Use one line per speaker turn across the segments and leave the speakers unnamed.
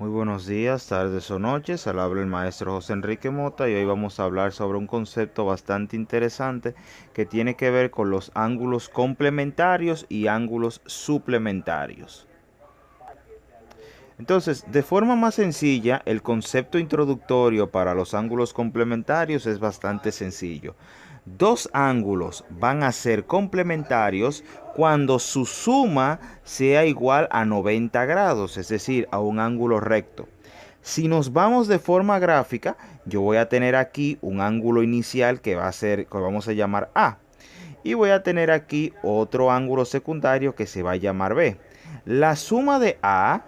Muy buenos días, tardes o noches. Al habla el maestro José Enrique Mota y hoy vamos a hablar sobre un concepto bastante interesante que tiene que ver con los ángulos complementarios y ángulos suplementarios. Entonces, de forma más sencilla, el concepto introductorio para los ángulos complementarios es bastante sencillo. Dos ángulos van a ser complementarios cuando su suma sea igual a 90 grados, es decir, a un ángulo recto. Si nos vamos de forma gráfica, yo voy a tener aquí un ángulo inicial que va a ser, que vamos a llamar A. Y voy a tener aquí otro ángulo secundario que se va a llamar B. La suma de A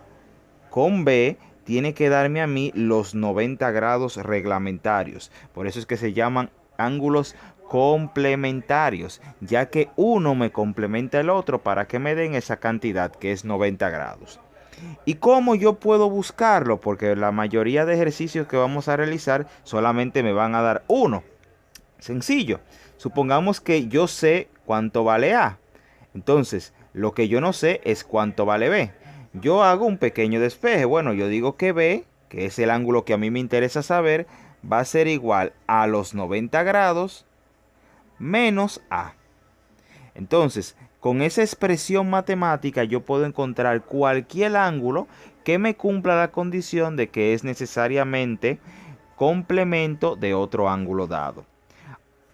con B tiene que darme a mí los 90 grados reglamentarios. Por eso es que se llaman ángulos complementarios, ya que uno me complementa el otro para que me den esa cantidad que es 90 grados. ¿Y cómo yo puedo buscarlo? Porque la mayoría de ejercicios que vamos a realizar solamente me van a dar uno. Sencillo. Supongamos que yo sé cuánto vale A. Entonces, lo que yo no sé es cuánto vale B. Yo hago un pequeño despeje. Bueno, yo digo que B, que es el ángulo que a mí me interesa saber, va a ser igual a los 90 grados menos A. Entonces, con esa expresión matemática yo puedo encontrar cualquier ángulo que me cumpla la condición de que es necesariamente complemento de otro ángulo dado.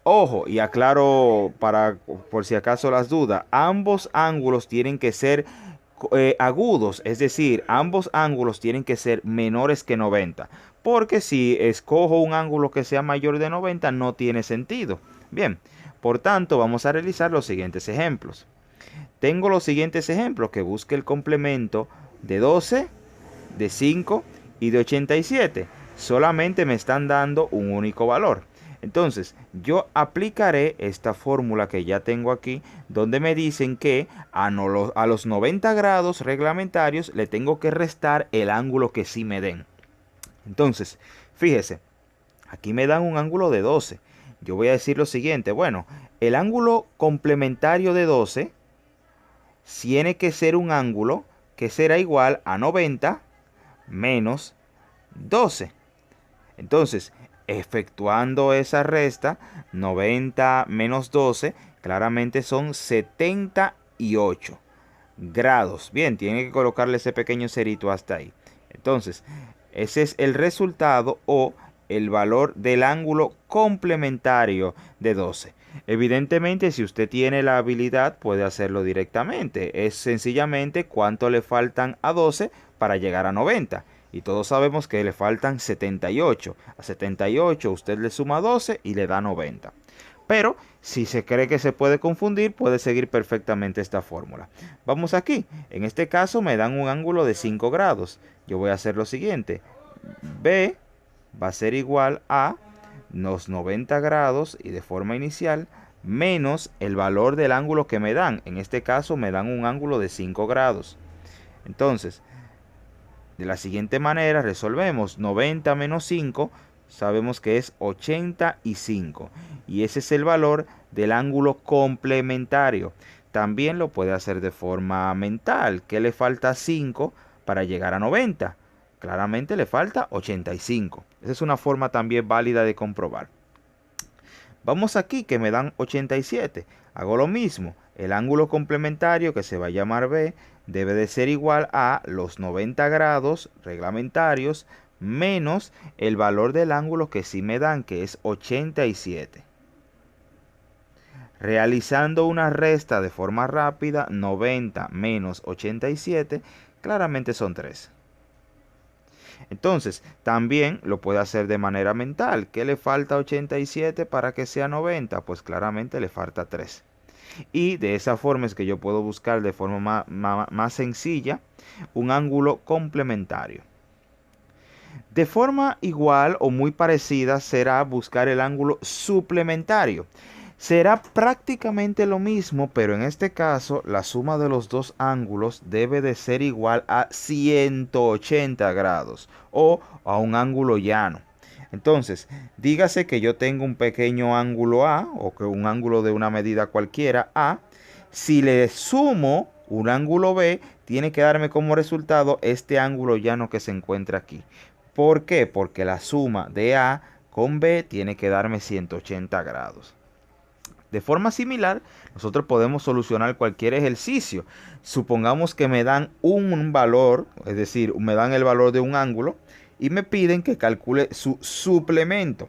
Ojo, y aclaro para por si acaso las dudas, ambos ángulos tienen que ser agudos, es decir, ambos ángulos tienen que ser menores que 90, porque si escojo un ángulo que sea mayor de 90 no tiene sentido. Bien, por tanto vamos a realizar los siguientes ejemplos. Tengo los siguientes ejemplos que busque el complemento de 12, de 5 y de 87. Solamente me están dando un único valor. Entonces, yo aplicaré esta fórmula que ya tengo aquí, donde me dicen que a los 90 grados reglamentarios le tengo que restar el ángulo que sí me den. Entonces, fíjese, aquí me dan un ángulo de 12. Yo voy a decir lo siguiente, bueno, el ángulo complementario de 12 tiene que ser un ángulo que será igual a 90 menos 12. Entonces, efectuando esa resta, 90 menos 12, claramente son 78 grados. Bien, tiene que colocarle ese pequeño cerito hasta ahí. Entonces, ese es el resultado o el valor del ángulo complementario de 12. Evidentemente, si usted tiene la habilidad, puede hacerlo directamente. Es sencillamente cuánto le faltan a 12 para llegar a 90. Y todos sabemos que le faltan 78. A 78 usted le suma 12 y le da 90. Pero si se cree que se puede confundir, puede seguir perfectamente esta fórmula. Vamos aquí. En este caso me dan un ángulo de 5 grados. Yo voy a hacer lo siguiente. B va a ser igual a los 90 grados y de forma inicial menos el valor del ángulo que me dan. En este caso me dan un ángulo de 5 grados. Entonces, de la siguiente manera resolvemos 90 menos 5, sabemos que es 85 y ese es el valor del ángulo complementario. También lo puede hacer de forma mental, que le falta 5 para llegar a 90. Claramente le falta 85. Esa es una forma también válida de comprobar. Vamos aquí que me dan 87. Hago lo mismo. El ángulo complementario que se va a llamar B debe de ser igual a los 90 grados reglamentarios menos el valor del ángulo que sí me dan, que es 87. Realizando una resta de forma rápida, 90 menos 87, claramente son 3. Entonces, también lo puede hacer de manera mental. ¿Qué le falta a 87 para que sea 90? Pues claramente le falta 3. Y de esa forma es que yo puedo buscar de forma más sencilla un ángulo complementario. De forma igual o muy parecida será buscar el ángulo suplementario. Será prácticamente lo mismo, pero en este caso la suma de los dos ángulos debe de ser igual a 180 grados o a un ángulo llano. Entonces, dígase que yo tengo un pequeño ángulo A o que un ángulo de una medida cualquiera A. Si le sumo un ángulo B, tiene que darme como resultado este ángulo llano que se encuentra aquí. ¿Por qué? Porque la suma de A con B tiene que darme 180 grados. De forma similar, nosotros podemos solucionar cualquier ejercicio. Supongamos que me dan un valor, es decir, me dan el valor de un ángulo y me piden que calcule su suplemento.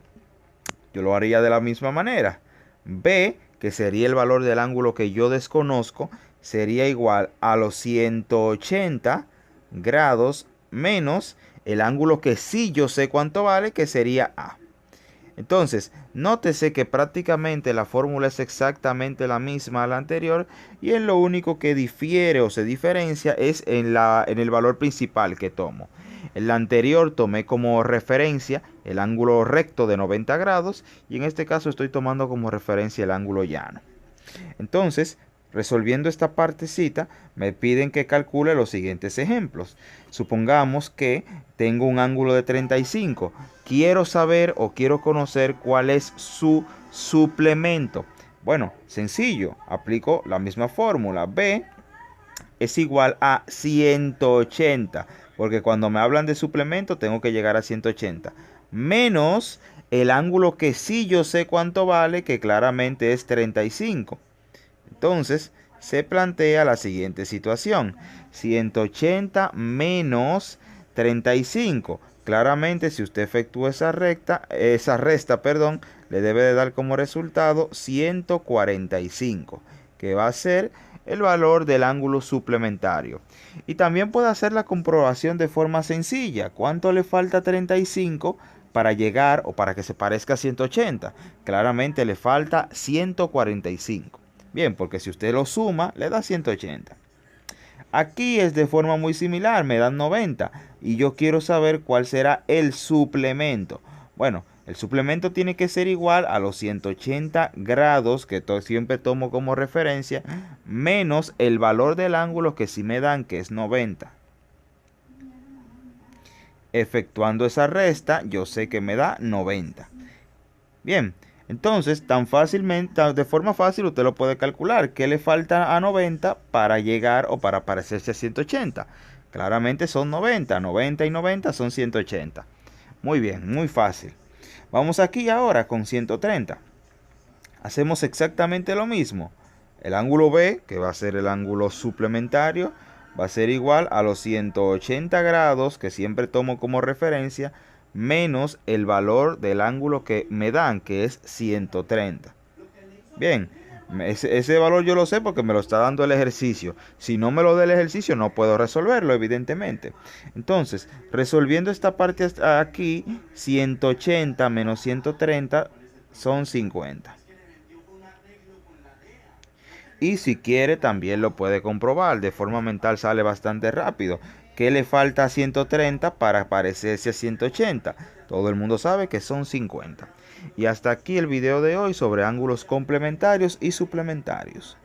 Yo lo haría de la misma manera. B, que sería el valor del ángulo que yo desconozco, sería igual a los 180 grados menos el ángulo que sí yo sé cuánto vale, que sería A. Entonces, nótese que prácticamente la fórmula es exactamente la misma a la anterior y en lo único que difiere o se diferencia es en el valor principal que tomo. En la anterior tomé como referencia el ángulo recto de 90 grados y en este caso estoy tomando como referencia el ángulo llano. Entonces, resolviendo esta partecita, me piden que calcule los siguientes ejemplos. Supongamos que tengo un ángulo de 35. Quiero saber o quiero conocer cuál es su suplemento. Bueno, sencillo, aplico la misma fórmula. B es igual a 180, porque cuando me hablan de suplemento tengo que llegar a 180, menos el ángulo que sí yo sé cuánto vale, que claramente es 35. Entonces, se plantea la siguiente situación. 180 menos 35. Claramente, si usted efectúa esa resta, le debe de dar como resultado 145, que va a ser el valor del ángulo suplementario. Y también puede hacer la comprobación de forma sencilla. ¿Cuánto le falta a 35 para llegar o para que se parezca a 180? Claramente le falta 145. Bien, porque si usted lo suma, le da 180. Aquí es de forma muy similar, me dan 90 y yo quiero saber cuál será el suplemento. Bueno, el suplemento tiene que ser igual a los 180 grados que siempre tomo como referencia, menos el valor del ángulo que sí me dan, que es 90. Efectuando esa resta, yo sé que me da 90. Bien, entonces de forma fácil usted lo puede calcular. ¿Qué le falta a 90 para llegar o para parecerse a 180? Claramente son 90. 90 y 90 son 180. Muy bien, muy fácil. Vamos aquí ahora con 130. Hacemos exactamente lo mismo. El ángulo B, que va a ser el ángulo suplementario, va a ser igual a los 180 grados que siempre tomo como referencia, menos el valor del ángulo que me dan, que es 130. Bien, ese valor yo lo sé porque me lo está dando el ejercicio. Si no me lo da el ejercicio, no puedo resolverlo, evidentemente. Entonces, resolviendo esta parte aquí, 180 menos 130 son 50. Y si quiere también lo puede comprobar. De forma mental sale bastante rápido. ¿Qué le falta a 130 para parecerse a 180? Todo el mundo sabe que son 50. Y hasta aquí el video de hoy sobre ángulos complementarios y suplementarios.